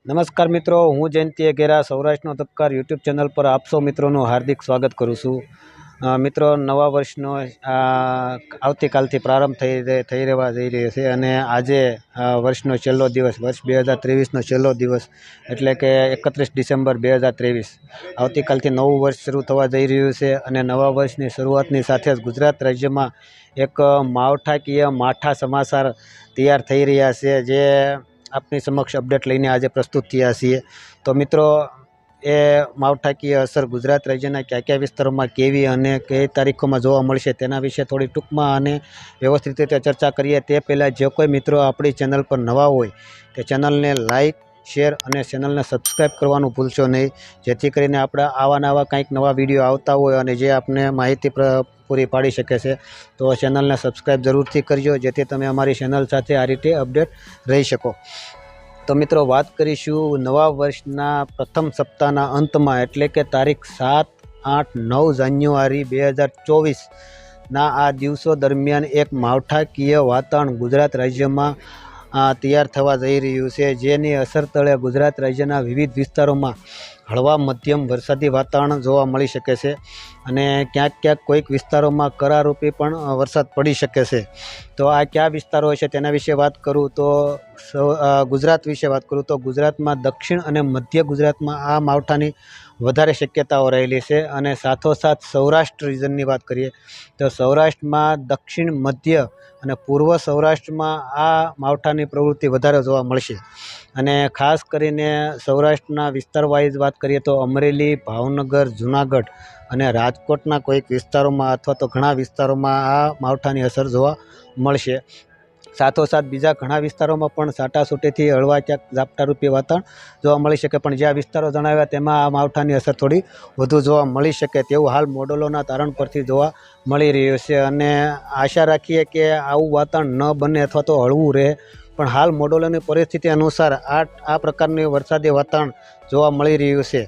નમસ્કાર મિત્રો, હું જયંતિ અઘેરા સૌરાષ્ટ્રનો તબકાર યુટ્યુબ ચેનલ પર આપ સૌ મિત્રોનું હાર્દિક સ્વાગત કરું છું। મિત્રો, નવા વર્ષનો આવતીકાલથી પ્રારંભ થઈ રહેવા જઈ રહ્યો છે અને આજે વર્ષનો છેલ્લો દિવસ, વર્ષ 2023નો છેલ્લો દિવસ એટલે કે 31 ડિસેમ્બર 2023। આવતીકાલથી નવું વર્ષ શરૂ થવા જઈ રહ્યું છે અને નવા વર્ષની શરૂઆતની સાથે જ ગુજરાત રાજ્યમાં એક માળખાકીય માઠા સમાચાર તૈયાર થઈ રહ્યા છે, જે આપની સમક્ષ અપડેટ લઈને આજે પ્રસ્તુત થયા છીએ। તો મિત્રો, એ માળખાકીય અસર ગુજરાત રાજ્યના કયા વિસ્તારોમાં કેવી અને કઈ તારીખોમાં જોવા મળશે તેના વિશે થોડી ટૂંકમાં અને વ્યવસ્થિત રીતે ચર્ચા કરીએ। તે પહેલાં જે કોઈ મિત્રો આપણી ચેનલ પર નવા હોય તે ચેનલને લાઇક, શેર અને ચેનલને સબસ્ક્રાઈબ કરવાનું ભૂલશો નહીં, જેથી કરીને આપણા આવા કંઈક નવા વિડીયો આવતા હોય અને જે આપને માહિતી પૂરી પાડી શકે છે, તો ચેનલને સબસ્ક્રાઈબ જરૂરથી કરજો, જેથી તમે અમારી ચેનલ સાથે આ રીતે અપડેટ રહી શકો। તો મિત્રો, વાત કરીશું નવા વર્ષના પ્રથમ સપ્તાહના અંતમાં એટલે કે તારીખ 7, 8, 9 જાન્યુઆરી 2024ના આ દિવસો દરમિયાન એક માળખાકીય વાતાવરણ ગુજરાત રાજ્યમાં તૈયાર થવા જઈ રહ્યું છે, જેની અસર તળે ગુજરાત રાજ્યના વિવિધ વિસ્તારોમાં હળવા મધ્યમ વરસાદી વાતાવરણ જોવા મળી શકે છે અને ક્યાંક કોઈક વિસ્તારોમાં કરારૂપી પણ વરસાદ પડી શકે છે। તો આ કયા વિસ્તારો છે તેના વિશે વાત કરું તો ગુજરાત વિશે વાત કરું તો ગુજરાતમાં દક્ષિણ અને મધ્ય ગુજરાતમાં આ માવઠાની વધારે શક્યતાઓ રહેલી છે અને સાથોસાથ સૌરાષ્ટ્ર રિજનની વાત કરીએ તો સૌરાષ્ટ્રમાં દક્ષિણ, મધ્ય અને પૂર્વ સૌરાષ્ટ્રમાં આ માવઠાની પ્રવૃત્તિ વધારે જોવા મળશે અને ખાસ કરીને સૌરાષ્ટ્રના વિસ્તાર વાઇઝ વાત કરીએ તો અમરેલી, ભાવનગર, જૂનાગઢ અને રાજકોટના કોઈક વિસ્તારોમાં અથવા તો ઘણા વિસ્તારોમાં આ માવઠાની અસર જોવા મળશે। સાથોસાથ બીજા ઘણા વિસ્તારોમાં પણ છાંટાછૂટીથી હળવા ક્યાંક ઝાપટારૂપી વાતાવરણ જોવા મળી શકે, પણ જ્યાં વિસ્તારો જણાવ્યા તેમાં આ માવઠાની અસર થોડી વધુ જોવા મળી શકે તેવું હાલ મોડલોના તારણ પરથી જોવા મળી રહ્યું છે અને આશા રાખીએ કે આવું વાતાવરણ ન બને અથવા તો હળવું રહે, પણ હાલ મોડલોની પરિસ્થિતિ અનુસાર આ પ્રકારની વરસાદી વાતાવરણ જોવા મળી રહ્યું છે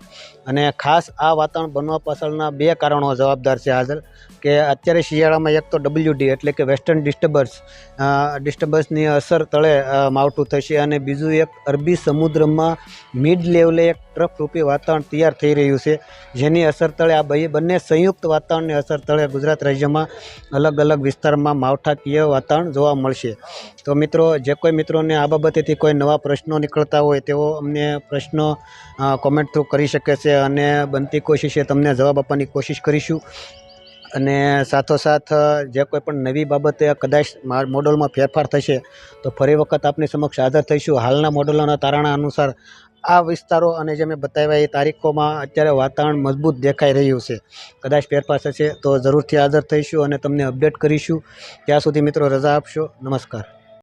અને ખાસ આ વાતાવરણ બનવા પાછળના બે કારણો જવાબદાર છે હાજર, કે અત્યારે શિયાળામાં એક તો WD એટલે કે વેસ્ટર્ન ડિસ્ટર્બન્સની અસર તળે માવઠું થશે અને બીજું એક અરબી સમુદ્રમાં મિડ લેવલે એક ટ્રફરૂપી વાતાવરણ તૈયાર થઈ રહ્યું છે, જેની અસર તળે આ બંને સંયુક્ત વાતાવરણની અસર તળે ગુજરાત રાજ્યમાં અલગ અલગ વિસ્તારમાં માવઠાકીય વાતાવરણ જોવા મળશે। તો મિત્રો, જે કોઈ મિત્રોને આ બાબતેથી કોઈ નવા પ્રશ્નો નીકળતા હોય તેઓ અમને પ્રશ્નો કોમેન્ટ થ્રુ કરી શકે છે અને બનતી કોશિશે તમને જવાબ આપવાની કોશિશ કરીશું અને સાથોસાથ જે કોઈ પણ નવી બાબતે કદાચ મોડલમાં ફેરફાર થશે તો ફરી વખત આપની સમક્ષ હાજર થઈશું। હાલના મોડલોના તારણા અનુસાર આ વિસ્તારો અને જે મેં બતાવ્યા એ તારીખોમાં અત્યારે વાતાવરણ મજબૂત દેખાઈ રહ્યું છે, કદાચ ફેરફાર થશે તો જરૂરથી હાજર થઈશું અને તમને અપડેટ કરીશું। ત્યાં સુધી મિત્રો રજા આપશો। નમસ્કાર।